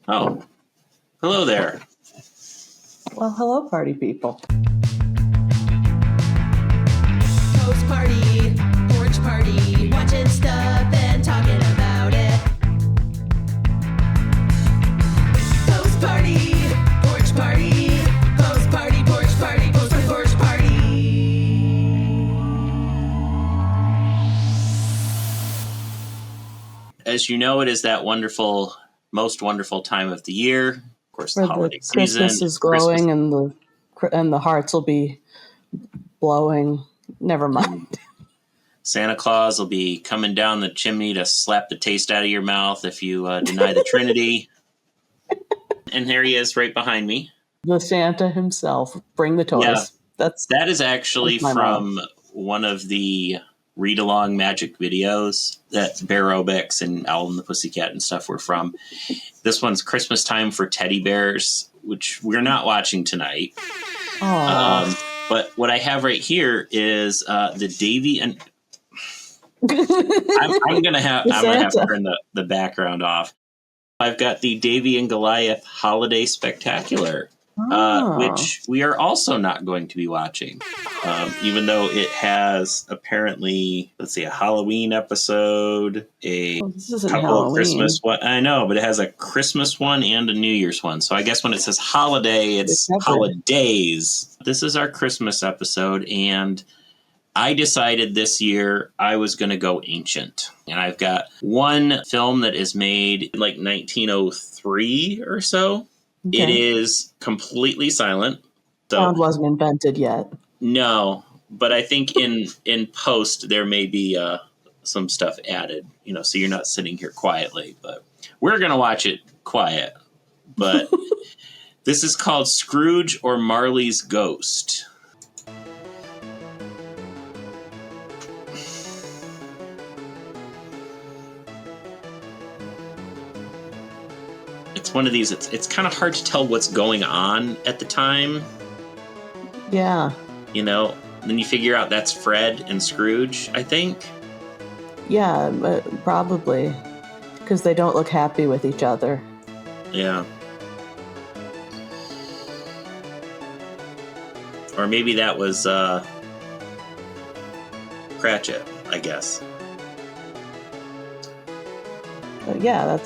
Oh, hello there. Well, hello, party people. Post party, porch party, watching stuff and talking about it. Post party, porch party, post party, porch party, post party, porch party. As you know, it is that wonderful, most wonderful time of the year. Of course, the Where holiday the Christmas season. is glowing and the hearts will be blowing. Never mind. Santa Claus will be coming down the chimney to slap the taste out of your mouth if you deny the Trinity. And there he is right behind me. The Santa himself. Bring the toys. Yeah, that is actually from one of the read-along magic videos that Bear Aerobics and Owl and the Pussycat and stuff were from. This one's Christmas Time for Teddy Bears, which we're not watching tonight. But what I have right here is the Davy and I'm gonna have to turn the background off. I've got the Davy and Goliath Holiday Spectacular, which we are also not going to be watching, even though it has apparently, a Halloween episode, this isn't couple Halloween. of Christmas one. I know, but it has a Christmas one and a New Year's one. So I guess when it says holiday, it's holidays. This is our Christmas episode, and I decided this year I was going to go ancient. And I've got one film that is made like 1903 or so. Okay. It is completely silent. So, sound wasn't invented yet. No, but I think in post there may be some stuff added, so you're not sitting here quietly. But we're going to watch it quiet. But this is called Scrooge or Marley's Ghost. It's one of these, it's kind of hard to tell what's going on at the time. Yeah. Then you figure out that's Fred and Scrooge, I think. Yeah, probably. Because they don't look happy with each other. Yeah. Or maybe that was Cratchit, I guess. Yeah,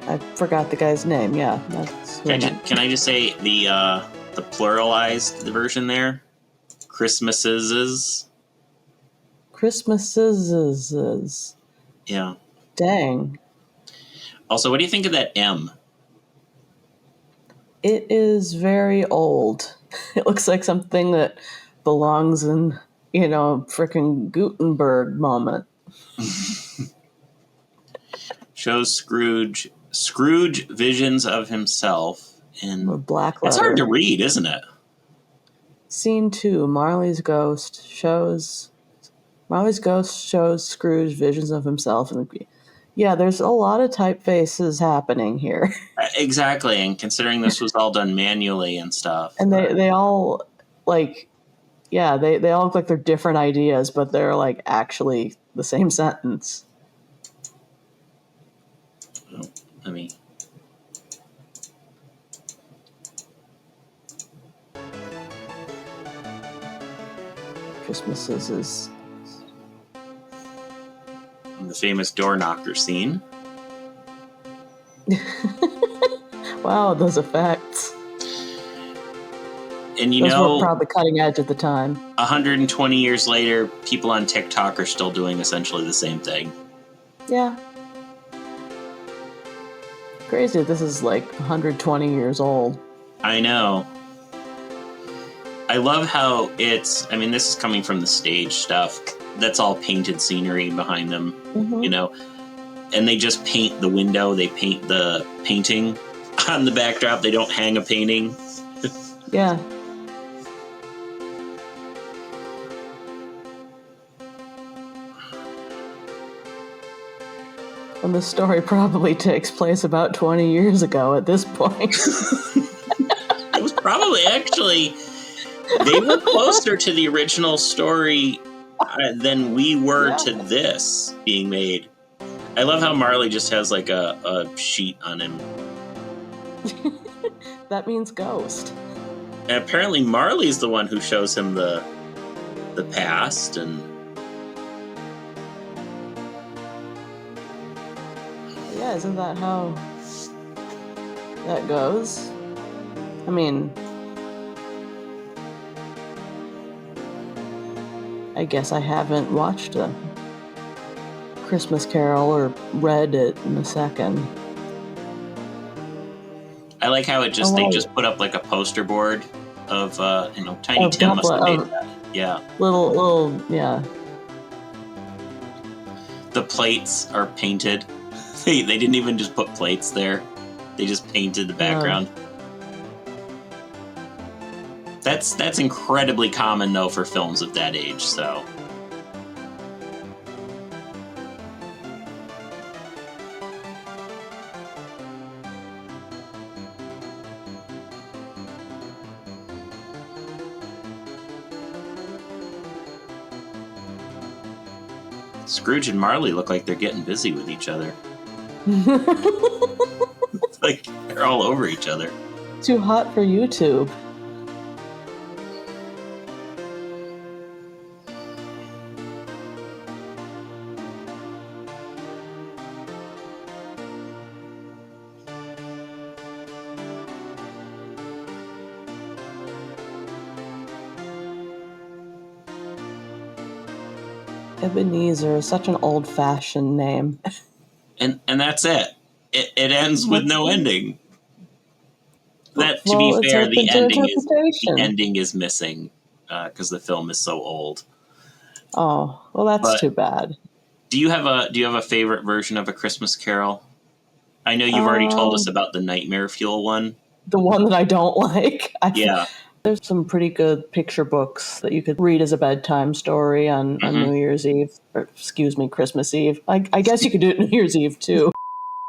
I forgot the guy's name. Yeah, that's. Can I just say the pluralized version there? Christmases. Yeah. Dang. Also, what do you think of that M? It is very old. It looks like something that belongs in, frickin' Gutenberg moment. Shows Scrooge visions of himself in black letter. It's hard to read, isn't it? Scene 2, Marley's Ghost shows Scrooge visions of himself. Yeah, there's a lot of typefaces happening here. Exactly, and considering this was all done manually and stuff. And they all, they all look like they're different ideas, but they're, actually the same sentence. Christmas is the famous door knocker scene. Wow, those effects. And those were probably cutting edge at the time. 120 years later, people on TikTok are still doing essentially the same thing. Yeah. Crazy, this is 120 years old. I know. I love how this is coming from the stage stuff. That's all painted scenery behind them, and they just paint the window. They paint the painting on the backdrop. They don't hang a painting. Yeah. And the story probably takes place about 20 years ago at this point. It was probably actually... They were closer to the original story than we were to this being made. I love how Marley just has like a sheet on him. That means ghost. And apparently Marley's the one who shows him the past, and Yeah, isn't that how that goes? I mean, I guess I haven't watched a Christmas Carol or read it in a second. I like how they just put up like a poster board of Tiny Tim must have made that. Yeah. Little, yeah. The plates are painted. They didn't even just put plates there. They just painted the background. That's incredibly common though for films of that age, so. Scrooge and Marley look like they're getting busy with each other. It's like they're all over each other. Too hot for YouTube. Ebenezer is such an old-fashioned name. And that's it. It ends with no ending. To be fair, the ending is missing because the film is so old. Oh, well, that's too bad. Do you have a favorite version of A Christmas Carol? I know you've already told us about the Nightmare Fuel one. The one that I don't like. Yeah. There's some pretty good picture books that you could read as a bedtime story on New Year's Eve, or excuse me, Christmas Eve. I guess you could do it New Year's Eve too.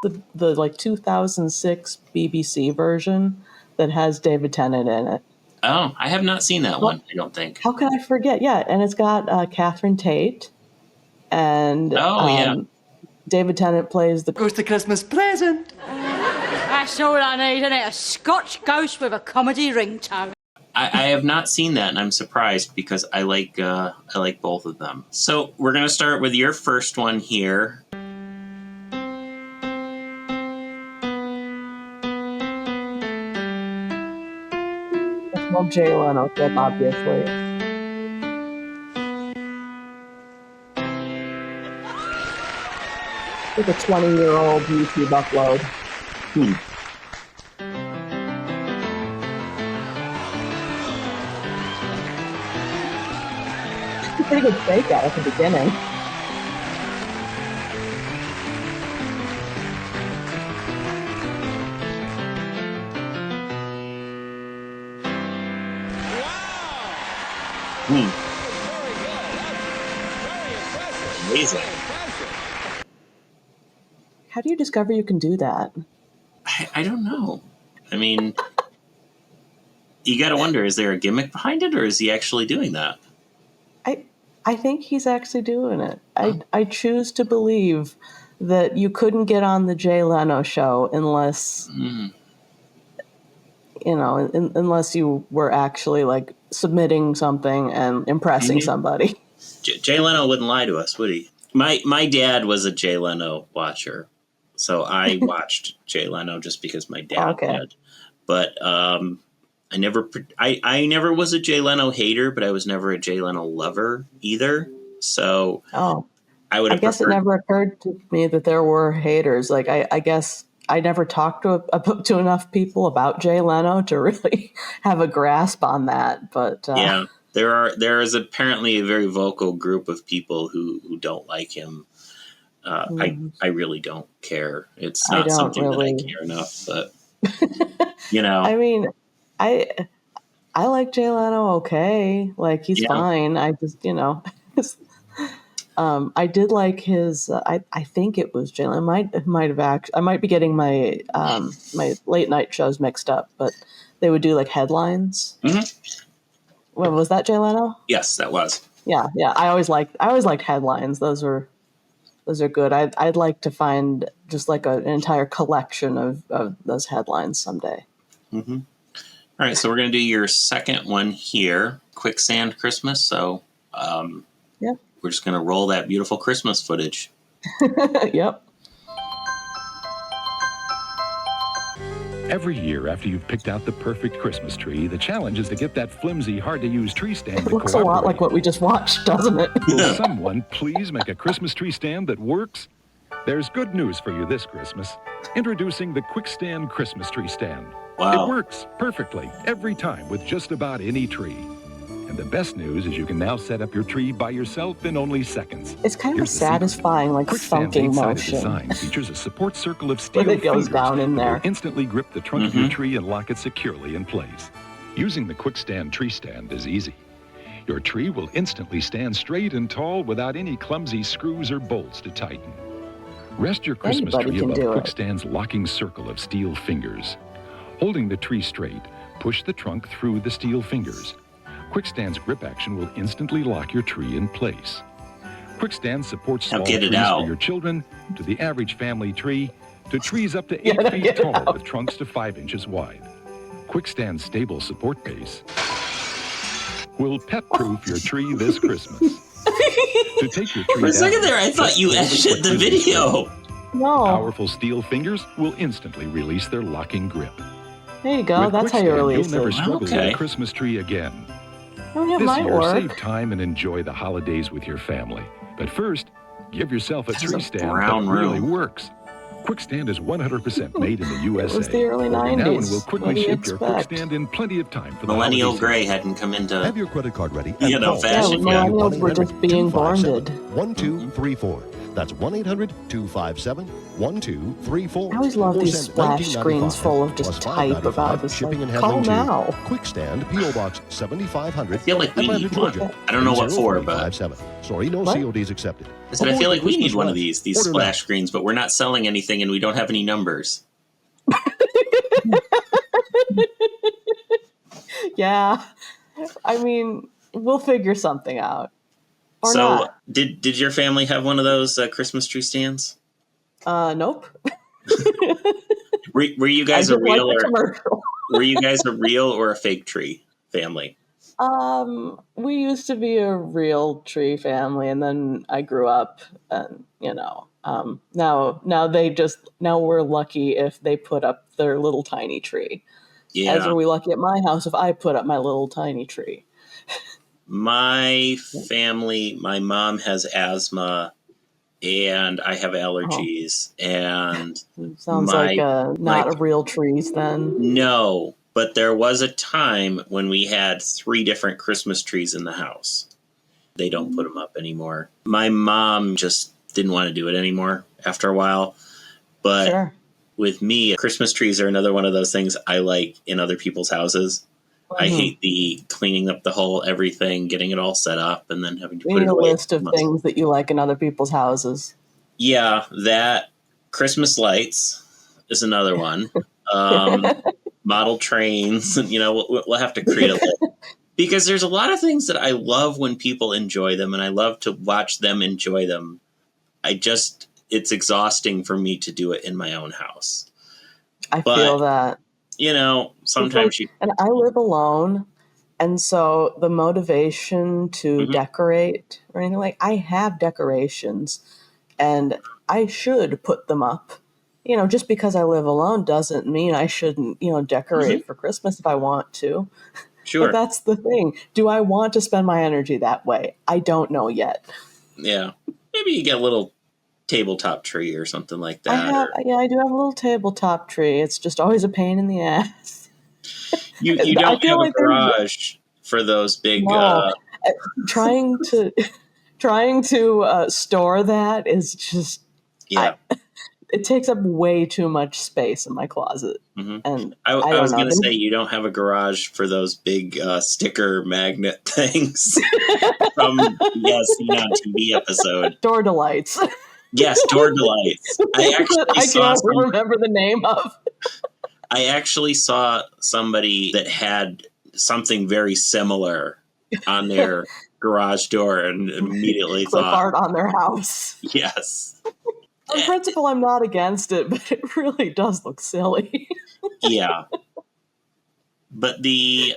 The like 2006 BBC version that has David Tennant in it. Oh, I have not seen that one, I don't think. How can I forget? Yeah, and it's got Catherine Tate, and David Tennant plays the Ghost of Christmas Present. That's all I need, isn't it? A Scotch ghost with a comedy ringtone. I have not seen that, and I'm surprised because I like both of them. So we're going to start with your first one here. It's no Jay Leno clip, obviously. It's a 20-year-old YouTube upload. Pretty good fake out at the beginning. Amazing. How do you discover you can do that? I don't know. I mean, you got to wonder, is there a gimmick behind it, or is he actually doing that? I think he's actually doing it. I choose to believe that you couldn't get on the Jay Leno show unless, unless you were actually like submitting something and impressing somebody. Jay Leno wouldn't lie to us, would he? My dad was a Jay Leno watcher, so I watched Jay Leno just because my dad did. But I never was a Jay Leno hater, but I was never a Jay Leno lover either. So I guess it never occurred to me that there were haters. Like I guess I never talked to enough people about Jay Leno to really have a grasp on that. But yeah, there is apparently a very vocal group of people who don't like him. I really don't care. It's not something that I care enough, but I mean, I like Jay Leno. Okay, like he's fine. I just I did like his. I think it was Jay Leno. Might have actually. I might be getting my my late night shows mixed up, but they would do like headlines. Well, was that Jay Leno? Yes, that was. Yeah. I always liked headlines. Those were Those are good. I'd like to find just like an entire collection of those headlines someday. Mm-hmm. All right, so we're going to do your second one here, Quicksand Christmas. So we're just going to roll that beautiful Christmas footage. Yep. Every year after you've picked out the perfect Christmas tree, the challenge is to get that flimsy, hard-to-use tree stand It to looks a lot like what we just watched, doesn't it? Will someone please make a Christmas tree stand that works? There's good news for you this Christmas. Introducing the Quickstand Christmas Tree Stand. Wow. It works perfectly every time with just about any tree. And the best news is you can now set up your tree by yourself in only seconds. It's kind of Here's a the secret. satisfying, like Quickstand's thunking eight-sided motion. design features a support circle of steel When it goes fingers down in that there. will instantly grip the trunk of your tree and lock it securely in place. Using the Quickstand tree stand is easy. Your tree will instantly stand straight and tall without any clumsy screws or bolts to tighten. Rest your Christmas Anybody tree can above do it. Quickstand's locking circle of steel fingers. Holding the tree straight, push the trunk through the steel fingers. Quickstand's grip action will instantly lock your tree in place. Quickstand supports Now small get it trees out. for your children, to the average family tree, to trees up to 8 feet tall with trunks to 5 inches wide. Quickstand's stable support base will pet-proof your tree this Christmas. To take your tree For a second down, there, I thought you just hold edited the quick video. No. Powerful steel fingers will instantly release their locking grip. There you go. With That's how you Quickstand, release you'll never it. struggle with Okay. a Christmas tree again. Oh, it This might year, work. save time and enjoy the holidays with your family. But first, give yourself a This is tree a stand brown that really room. works. Quickstand is 100% made in the USA. was the early Order now and 90s. we'll What quickly do you ship your expect? Quickstand in plenty of time for the Millennial holiday Gray hadn't come into Have your credit card ready. You and know, call fashion Yeah, yet. millennials were just being bonded. 1234. That's 1-800-257-1234. I always love Or these send splash screens 1995 full of just plus type $5.95 about this. shipping and Like, call handling now. to Quickstand, P.O. Box 7500. I feel like we Atlanta, need Georgia. one. I don't know what for, but 30457. Sorry, no What? CODs accepted. I said I Avoid feel the like we need Christmas one of rush. these Order splash now. screens, but we're not selling anything and we don't have any numbers. Yeah. I mean, we'll figure something out. Or So not. did your family have one of those Christmas tree stands? Nope. Were you I guys just a like real the or commercial. were you guys a real or a fake tree family? We used to be a real tree family, and then I grew up, and now we're lucky if they put up their little tiny tree. As Yeah. are we lucky at my house if I put up my little tiny tree. My family, my mom has asthma and I have allergies and Sounds like not my- a real trees then. no, but there was a time when we had 3 different Christmas trees in the house. They don't put them up anymore. My mom just didn't want to do it anymore after a while. But Sure. with me, Christmas trees are another one of those things I like in other people's houses. I hate the cleaning up the whole everything, getting it all set up, and then having to We put need it a away. list of things that you like in other people's houses. Yeah, that Christmas lights is another one. Model trains, we'll have to create a list. Because there's a lot of things that I love when people enjoy them, and I love to watch them enjoy them. It's exhausting for me to do it in my own house. I But- feel that. Sometimes And I live alone, and so the motivation to decorate or anything I have decorations, and I should put them up. Just because I live alone doesn't mean I shouldn't, decorate for Christmas if I want to. Sure. But that's the thing. Do I want to spend my energy that way? I don't know yet. Yeah. Maybe you get a little tabletop tree or something like that. I do have a little tabletop tree. It's just always a pain in the ass. You I don't feel have like a garage for those big. No. Trying to store that is just Yeah. it takes up way too much space in my closet. Mhm. And I don't was know. going to say you don't have a garage for those big sticker magnet things from Seen on TV episode. Door delights. Yes, door delights. I can't remember the name of. I actually saw somebody that had something very similar on their garage door and immediately clip thought, art on their house. yes. On principle, I'm not against it, but it really does look silly. Yeah. But the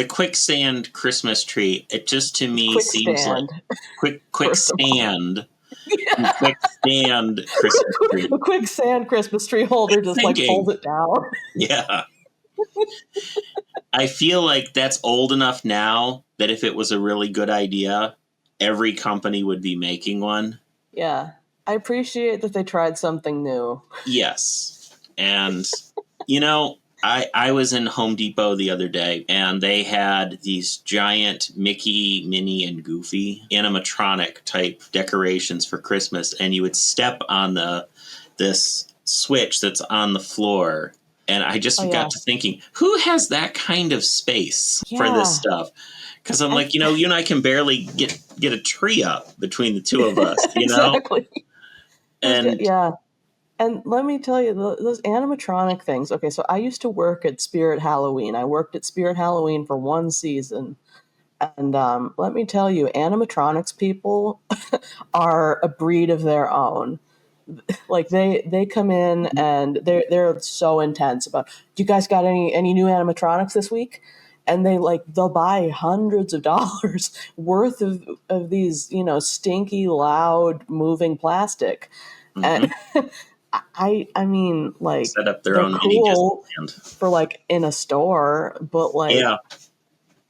quicksand Christmas tree, it just to me seems like quicksand. Yeah. Quicksand Christmas tree. A quicksand Christmas tree holder just like pulls it down. Yeah. I feel like that's old enough now that if it was a really good idea, every company would be making one. Yeah. I appreciate that they tried something new. Yes. And, I was in Home Depot the other day, and they had these giant Mickey, Minnie, and Goofy animatronic type decorations for Christmas, and you would step on this switch that's on the floor. And I just got to thinking, who has that kind of space for this stuff? Because I'm like, you and I can barely get a tree up between the two of us, Exactly. And yeah. And let me tell you, those animatronic things. Okay, so I used to work at Spirit Halloween. I worked at Spirit Halloween for one season. And let me tell you, animatronics people are a breed of their own. Like they come in and they're so intense about, do you guys got any new animatronics this week? And they'll buy hundreds of dollars worth of these, stinky, loud, moving plastic. mm-hmm. And I mean, like, set up their own cool for in a store, but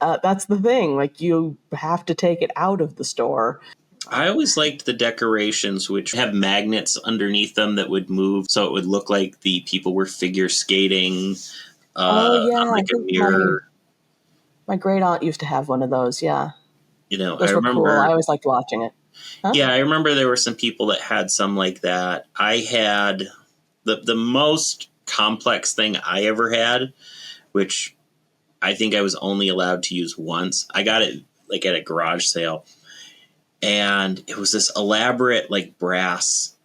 that's the thing. Like, you have to take it out of the store. I always liked the decorations, which have magnets underneath them that would move, so it would look like the people were figure skating on like a mirror. My great aunt used to have one of those. Yeah, those I remember. Cool. I always liked watching it. Huh? Yeah, I remember there were some people that had some like that. I had the most complex thing I ever had, which I think I was only allowed to use once. I got it like at a garage sale, and it was this elaborate like brass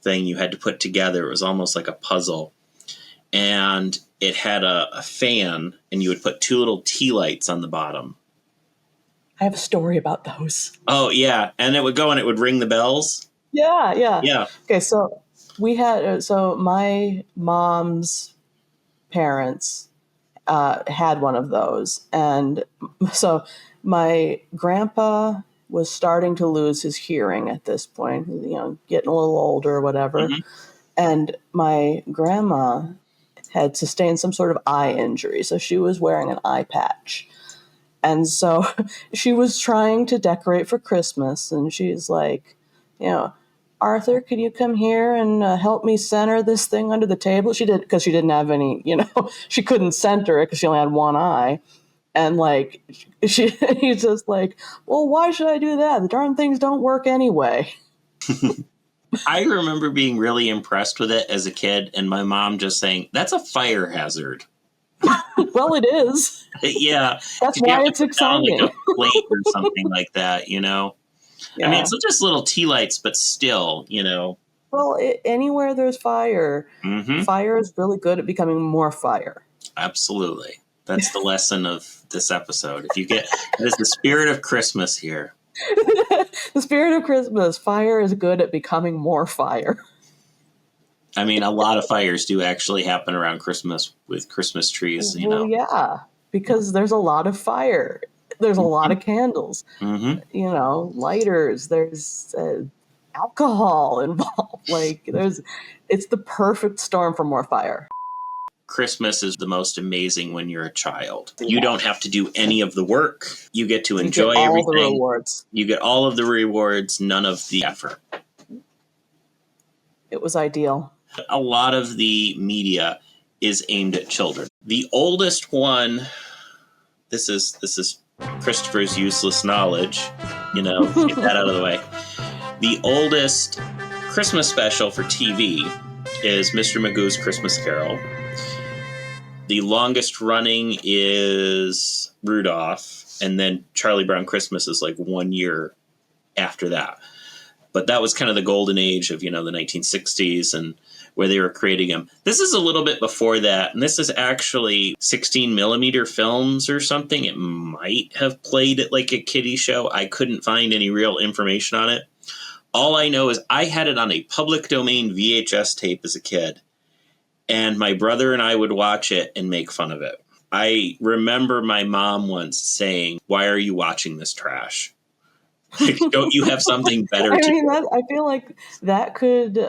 thing you had to put together. It was almost like a puzzle, and it had a fan, and you would put two little tea lights on the bottom. I have a story about those. Oh, yeah. And it would go and it would ring the bells? Yeah. Okay, so we had... So my mom's parents had one of those. And so my grandpa was starting to lose his hearing at this point, getting a little older or whatever. Mm-hmm. And my grandma had sustained some sort of eye injury, so she was wearing an eye patch. And so she was trying to decorate for Christmas, and she's like, Arthur, could you come here and help me center this thing under the table? She did, because she didn't have any, she couldn't center it because she only had one eye. And he's just like, well, why should I do that? The darn things don't work anyway. I remember being really impressed with it as a kid, and my mom just saying, that's a fire hazard. Well, it is. Yeah. That's why it's exciting. Like a plate or something like that, Yeah. I mean, it's just little tea lights, but still, Well, anywhere there's fire, mm-hmm. Fire is really good at becoming more fire. Absolutely. That's the lesson of this episode. It is the spirit of Christmas here. The spirit of Christmas. Fire is good at becoming more fire. I mean, a lot of fires do actually happen around Christmas with Christmas trees, Well, yeah, because there's a lot of fire. There's a lot of candles, mm-hmm. Lighters. There's alcohol involved. It's the perfect storm for more fire. Christmas is the most amazing when you're a child. Yeah. You don't have to do any of the work. You get to enjoy everything. You get all the rewards. You get all of the rewards, none of the effort. It was ideal. A lot of the media is aimed at children. The oldest one, this is Christopher's useless knowledge, get that out of the way. The oldest Christmas special for TV is Mr. Magoo's Christmas Carol. The longest running is Rudolph, and then Charlie Brown Christmas is like 1 year after that. But that was kind of the golden age of, the 1960s. where they were creating them. This is a little bit before that, and this is actually 16 millimeter films or something. It might have played at like a kiddie show. I couldn't find any real information on it. All I know is I had it on a public domain VHS tape as a kid, and my brother and I would watch it and make fun of it. I remember my mom once saying, "Why are you watching this trash? Like, don't you have something better to do?" I feel like that could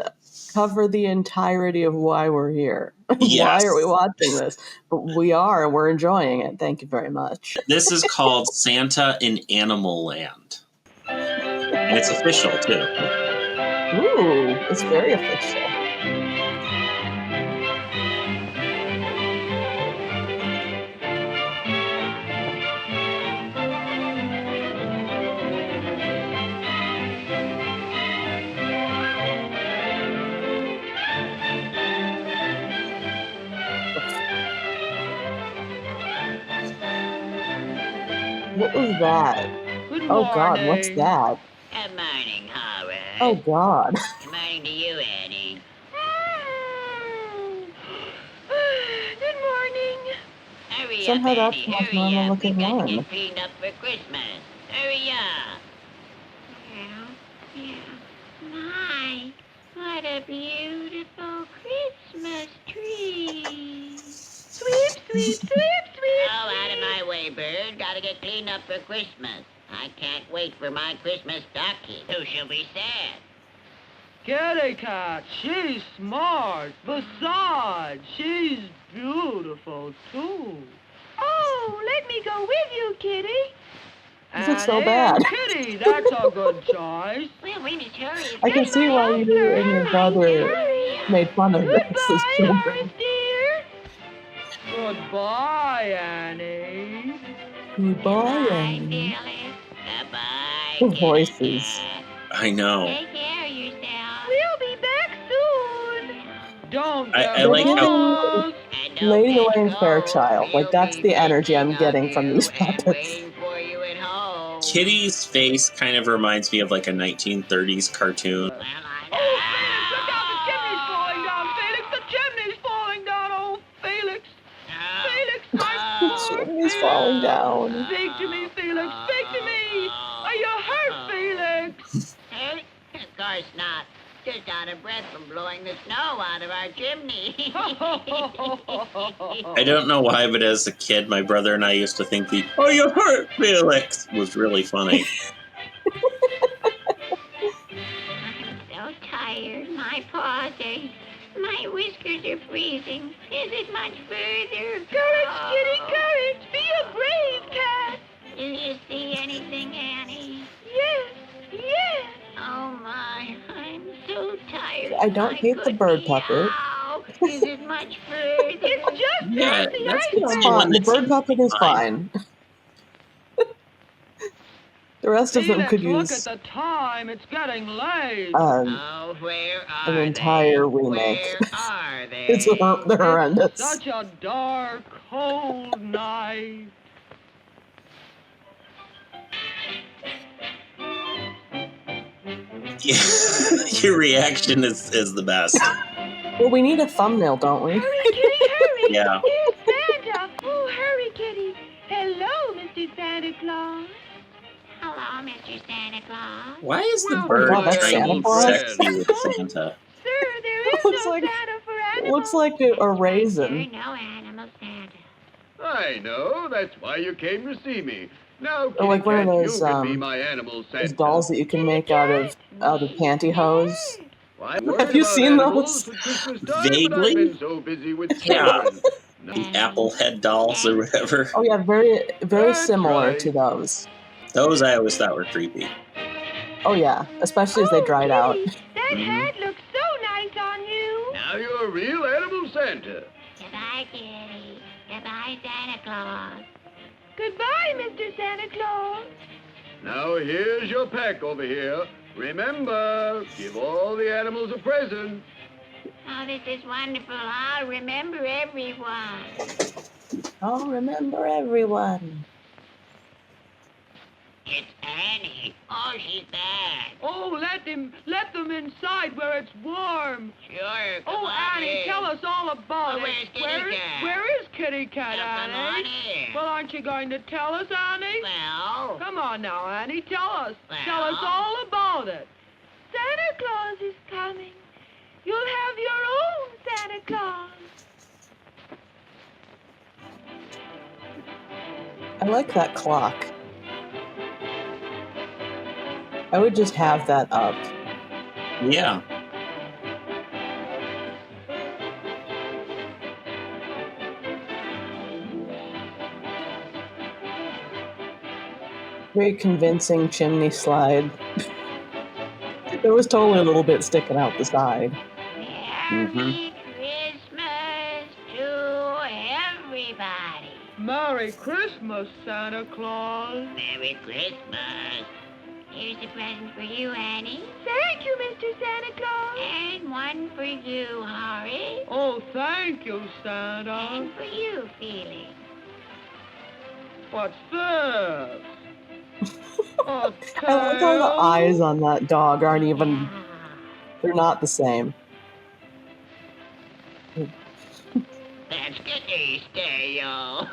cover the entirety of why we're here. Yes. Why are we watching this? But we are, and we're enjoying it. Thank you very much. This is called Santa in Animal Land. And it's official, too. Ooh, it's very official. What was that? Good Oh God, what's morning. that? Good morning, Howard. Oh God. Good morning to you, Annie. Good morning. Hurry Somehow up, that's Annie. the most Hurry normal up. looking We've got to one. get cleaned up for Christmas. Hurry up. Yeah. My, what a beautiful Christmas tree. Sweep, sweep, sweep, sweep. Oh, out of my way, bird. Gotta get cleaned up for Christmas. I can't wait for my Christmas stocking. Who shall be sad? Kitty cat, she's smart. Besides, she's beautiful, too. Oh, let me go with you, Kitty. This is so bad. Kitty, that's a good choice. Well, we must hurry. I can see why you and your brother made fun of this as Goodbye, children. Horace dear. Goodbye, Annie. Goodbye, Bye, Annie. Phyllis. Goodbye, The kitty voices. cat. I know. Take care of yourself. We'll be back soon. Don't I get like how- lost. And don't Lady get Elaine cold. Fairchild. Like, that's We'll be the energy I'm thinking getting of from you these and puppets. waiting for you at home. Kitty's face kind of reminds me of like a 1930s cartoon. Well, I Oh, Felix, look out! The chimney's falling down, Felix! The chimney's falling down! Oh, Felix! Felix, my The poor chimney's Felix. falling down. Speak to me, Felix! Speak to me! Are you hurt, Felix? Hurt? Of course not. Just out of breath from blowing the snow out of our chimney. I don't know why, but as a kid, my brother and I used to think the "Oh, you hurt, Felix" was really funny. I'm so tired. My paws ache. My whiskers are freezing. Is it much further? Courage, Kitty, courage! Be a brave cat! Do you see anything, Annie? Yes, yes! Oh my, I'm so tired. I don't hate the bird puppet. Ow. Is it much further? It's just Yeah, past the that's ice the It's only cream. one fine. The that's bird puppet is fine. fine. The rest of them Felix, could look use at the time. It's getting late. Oh, where are an they? entire remake. Where are they? they're horrendous. Such a dark, cold night. Your reaction is the best. Well, we need a thumbnail, don't we? Hurry, Kitty, hurry! Yeah. Here's Santa. Oh, hurry, Kitty. Hello, Mr. Santa Claus. Hello, Mr. Santa Claus. Why is the Well, bird wow, that's trying to Santa be Claus? sexy with Santa? Sir, there is Looks no like- Santa for It animals. looks like a There raisin. no animal Santa. I know. That's why you came to see me. Now, Or like Kitty one of Cat, those, you can be my animal Those Santa. dolls that you can make out of pantyhose. Well, I'm Have worried you about seen animals those? for Christmas time, but Vaguely? I've been so busy with Yeah. children. The apple head dolls or whatever. Oh yeah, very That's similar right. to those. Those I always thought were creepy. Oh yeah, especially as they dried out. Kitty, that Mhm. hat looks so nice on you. Now you're a real animal Santa. Goodbye, Kitty. Goodbye, Santa Claus. Goodbye, Mr. Santa Claus. Now here's your pack over here. Remember, give all the animals a present. Oh, this is wonderful. I'll remember everyone. I'll remember everyone. It's Annie? Oh, she's back. Oh, let them inside where it's warm. Sure, come Oh, on Annie, in. tell us all about Oh, it. where's Kitty Cat? Where is Kitty Cat, Now, Annie? come on in. Well, aren't you going to tell us, Annie? Well, Come on now, Annie, tell us. Well. Tell us all about it. Santa Claus is coming. You'll have your own Santa Claus. I like that clock. I would just have that up. Yeah. Very convincing chimney slide. There was totally a little bit sticking out the side. Merry Christmas to everybody. Merry Christmas, Santa Claus. Merry Christmas. Here's a present for you, Annie. Thank you, Mr. Santa Claus. And one for you, Horace. Oh, thank you, Santa. And for you, Felix. What's this? A I like how the tail? eyes on that dog aren't even, they're not the same. That's Kitty stereo.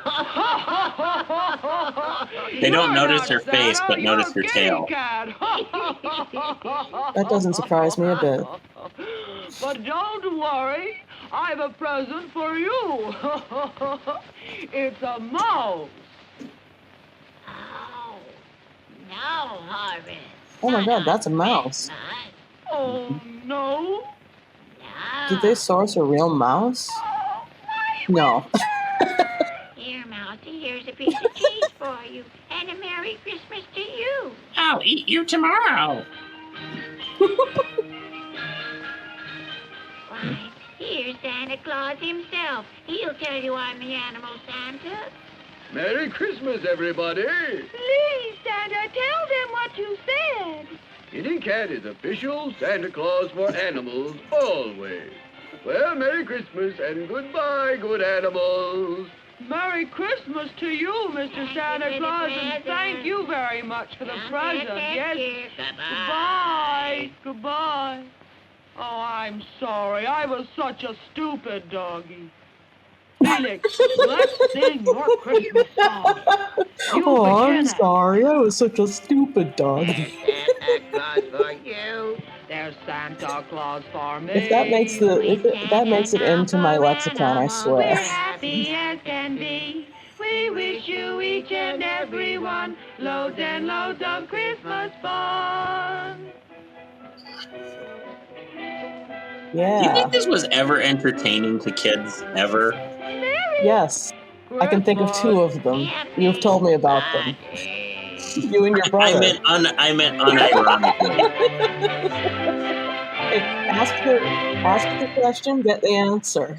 They don't You're notice not her face, Santa, but notice her you're Kitty tail. Cat. That doesn't surprise me a bit. But don't worry, I have a present for you. It's a mouse. Oh, no, Horace. Oh my Not god, on that's a mouse. Christmas. Oh, no. No. Did they source a real mouse? No. Here, Mousy, here's a piece of cheese for you. And a Merry Christmas to you. I'll eat you tomorrow. Why, here's Santa Claus himself. He'll tell you I'm the animal Santa. Merry Christmas, everybody. Please, Santa, tell them what you said. Kitty Cat is official Santa Claus for animals always. Well, Merry Christmas and goodbye, good animals. Merry Christmas to you, Mr. Thank you Santa for the Claus, and present. thank you very much for the Don't present. forget Yes. here. Goodbye. Goodbye. Goodbye. Oh, I'm sorry. I was such a stupid doggy. Felix, let's sing your Christmas song. You Oh, I'm begin it. sorry. I was such a stupid dog. There's Santa Claus for you. There's Santa Claus for me. If that makes that makes it into my lexicon, I We're swear. happy as can be. We wish you each and every one loads and loads of Christmas fun. Do you Yeah. think this was ever entertaining to kids, ever? Yes. I can think of two of them. You've told me about them. You and your I brother. meant unironically. Hey, ask the question, get the answer.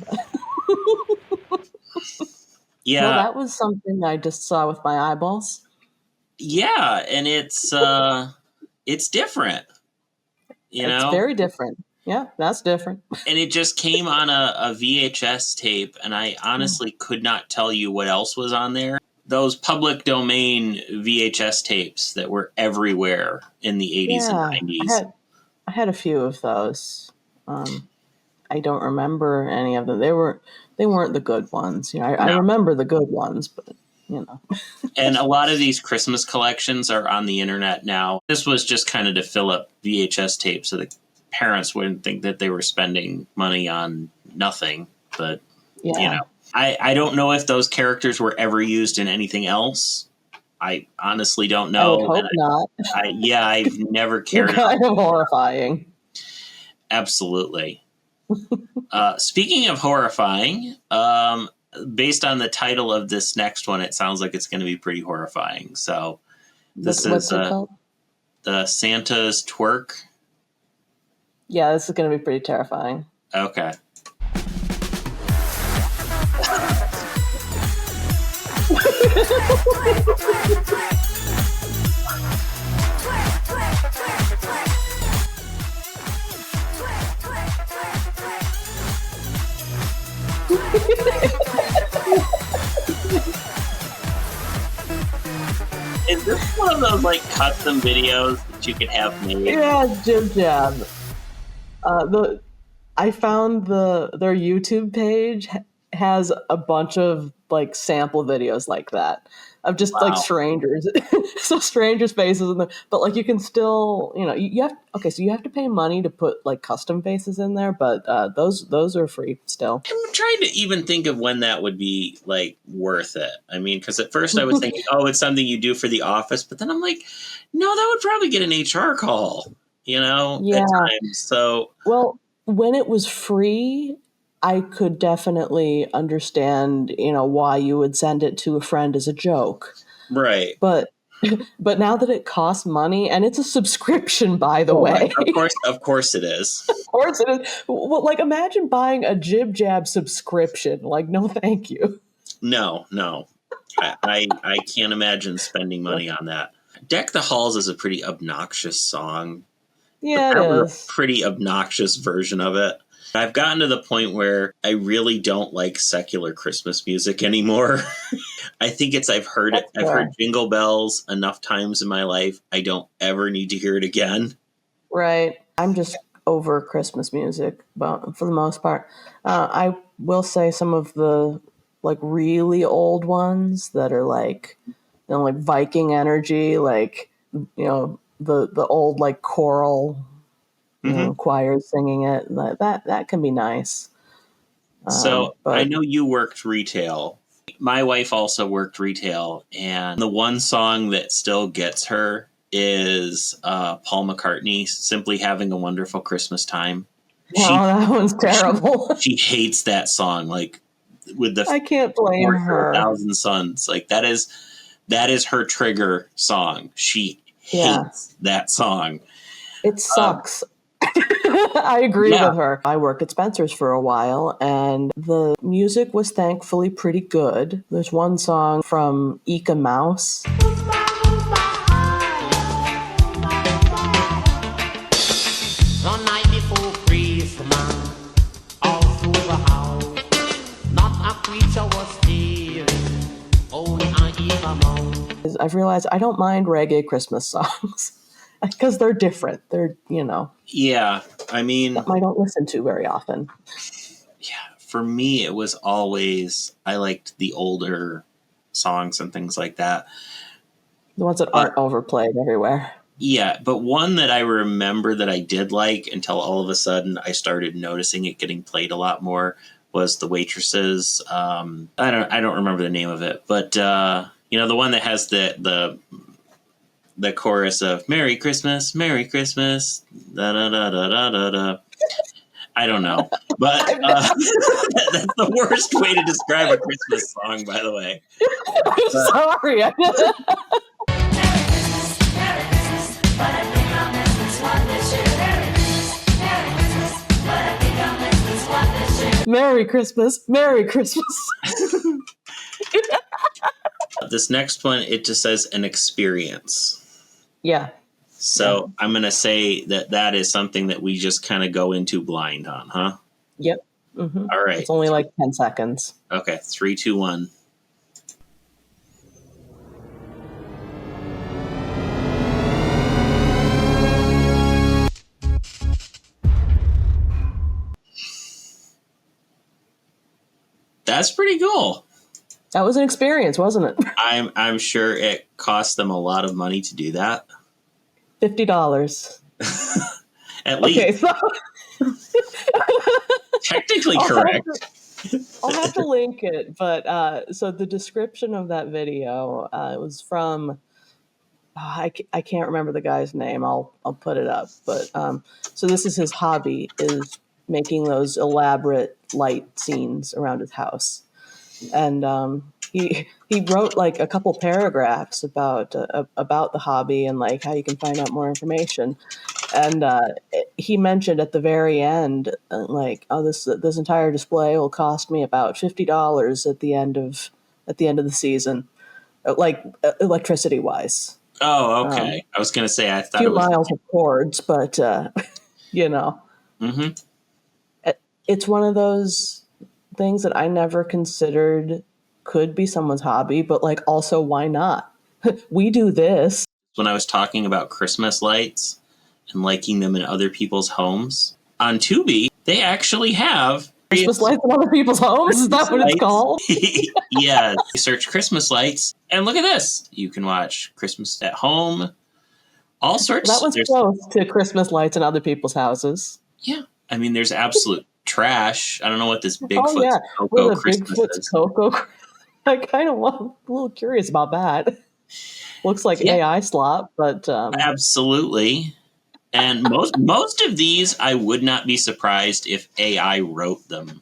Yeah, Well, that was something I just saw with my eyeballs. yeah, and it's different, you It's know. very different. Yeah, that's different. And it just came on a VHS tape, and I honestly could not tell you what else was on there. Those public domain VHS tapes that were everywhere in the 80s Yeah, and 90s. I had a few of those. I don't remember any of them. They weren't the good ones. You know, I No. remember the good ones, but you know. And a lot of these Christmas collections are on the internet now. This was just kind of to fill up VHS tapes so that parents wouldn't think that they were spending money on nothing. But, Yeah. you know, I don't know if those characters were ever used in anything else. I honestly don't I know. would hope And not. I've never You're cared. kind of horrifying. Absolutely. Speaking of horrifying, based on the title of this next one, it sounds like it's going to be pretty horrifying. So this What's is it called? the Santa's Twerk. Yeah, this is going to be pretty terrifying. Okay. Is this one of those like custom videos that you could have made? Yeah, Jib Jab. I found their YouTube page has a bunch of like sample videos like that of just like strangers, so strangers' faces in there. But like you can still, you have so you have to pay money to put like custom faces in there, but those are free still. I'm trying to even think of when that would be like worth it. I mean, because at first I was thinking, oh, it's something you do for the office, but then I'm like, no, that would probably get an HR call, at times. So well, when it was free, I could definitely understand, why you would send it to a friend as a joke. Right. But now that it costs money, and it's a subscription, by the way. Of course it is. Of course it is. Well, like, imagine buying a Jib Jab subscription. Like, no, thank you. No. I can't imagine spending money on that. Deck the Halls is a pretty obnoxious song. Yeah, it is. A pretty obnoxious version of it. I've gotten to the point where I really don't like secular Christmas music anymore. I think I've heard it. I've heard Jingle Bells enough times in my life. I don't ever need to hear it again. Right. I'm just over Christmas music, but for the most part. I will say some of the like really old ones that are like, like Viking energy, like, the old like choral choirs singing it. That can be nice. So I know you worked retail. My wife also worked retail, and the one song that still gets her is Paul McCartney, "Simply Having a Wonderful Christmas Time." That one's terrible. She hates that song, like with the I can't blame her. 1,000 Suns, like that is her trigger song. She hates that song. It sucks. I agree with her. I worked at Spencer's for a while, and the music was thankfully pretty good. There's one song from Eek a Mouse. The night before Christmas, all through the house, not a creature was stealing, only an eek a mouse. I've realized I don't mind reggae Christmas songs. Because they're different. They're, Yeah, I mean... something I don't listen to very often. Yeah, for me, it was always... I liked the older songs and things like that. The ones that aren't overplayed everywhere. Yeah, but one that I remember that I did like until all of a sudden I started noticing it getting played a lot more was The Waitresses. I don't remember the name of it, but, the one that has the chorus of Merry Christmas, Merry Christmas, da da da da da da da. I don't know, but that's the worst way to describe a Christmas song, by the way. I'm sorry. Merry Christmas, Merry Christmas. This next one, it just says an experience. Yeah. So I'm going to say that is something that we just kind of go into blind on, huh? Yep. Mm-hmm. All right. It's only like 10 seconds. Okay. 3, 2, 1. That's pretty cool. That was an experience, wasn't it? I'm sure it cost them a lot of money to do that. $50. At least. Okay, so technically correct. I'll have to link it, but so the description of that video, it was from I can't remember the guy's name. I'll put it up. But so this is his hobby, is making those elaborate light scenes around his house. And he wrote like a couple paragraphs about the hobby and like how you can find out more information. And he mentioned at the very end, like, oh, this entire display will cost me about $50 at the end of the season, like electricity wise. Oh, okay. I was going to say I thought it was a few miles of cords, but you know, it's one of those things that I never considered could be someone's hobby, but like also why not? We do this. When I was talking about Christmas lights and liking them in other people's homes, on Tubi, they actually have Christmas lights in other people's homes? Is that what it's called? Yeah. You search Christmas lights, and look at this. You can watch Christmas at home. All sorts. That one's close to Christmas lights in other people's houses. Yeah. I mean, there's absolute trash. I don't know what this Bigfoot's Cocoa What a Christmas Bigfoot's is. Cocoa. I kind of want a little curious about that. Looks like AI slop, but absolutely. And most of these, I would not be surprised if AI wrote them.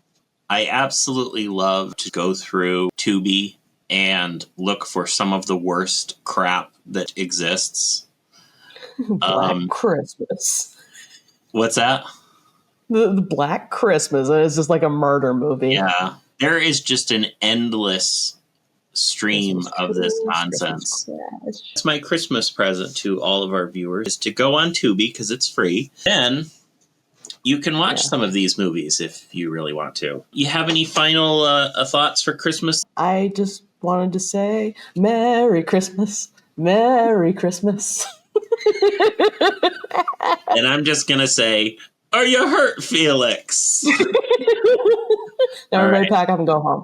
I absolutely love to go through Tubi and look for some of the worst crap that exists. Black Christmas. What's that? The Black Christmas. It's just like a murder movie. Yeah. There is just an endless stream of this nonsense. It's my Christmas present to all of our viewers is to go on Tubi because it's free. Then you can watch some of these movies if you really want to. You have any final thoughts for Christmas? I just wanted to say Merry Christmas. Merry Christmas. And I'm just going to say, are you hurt, Felix? Everybody pack up and go home.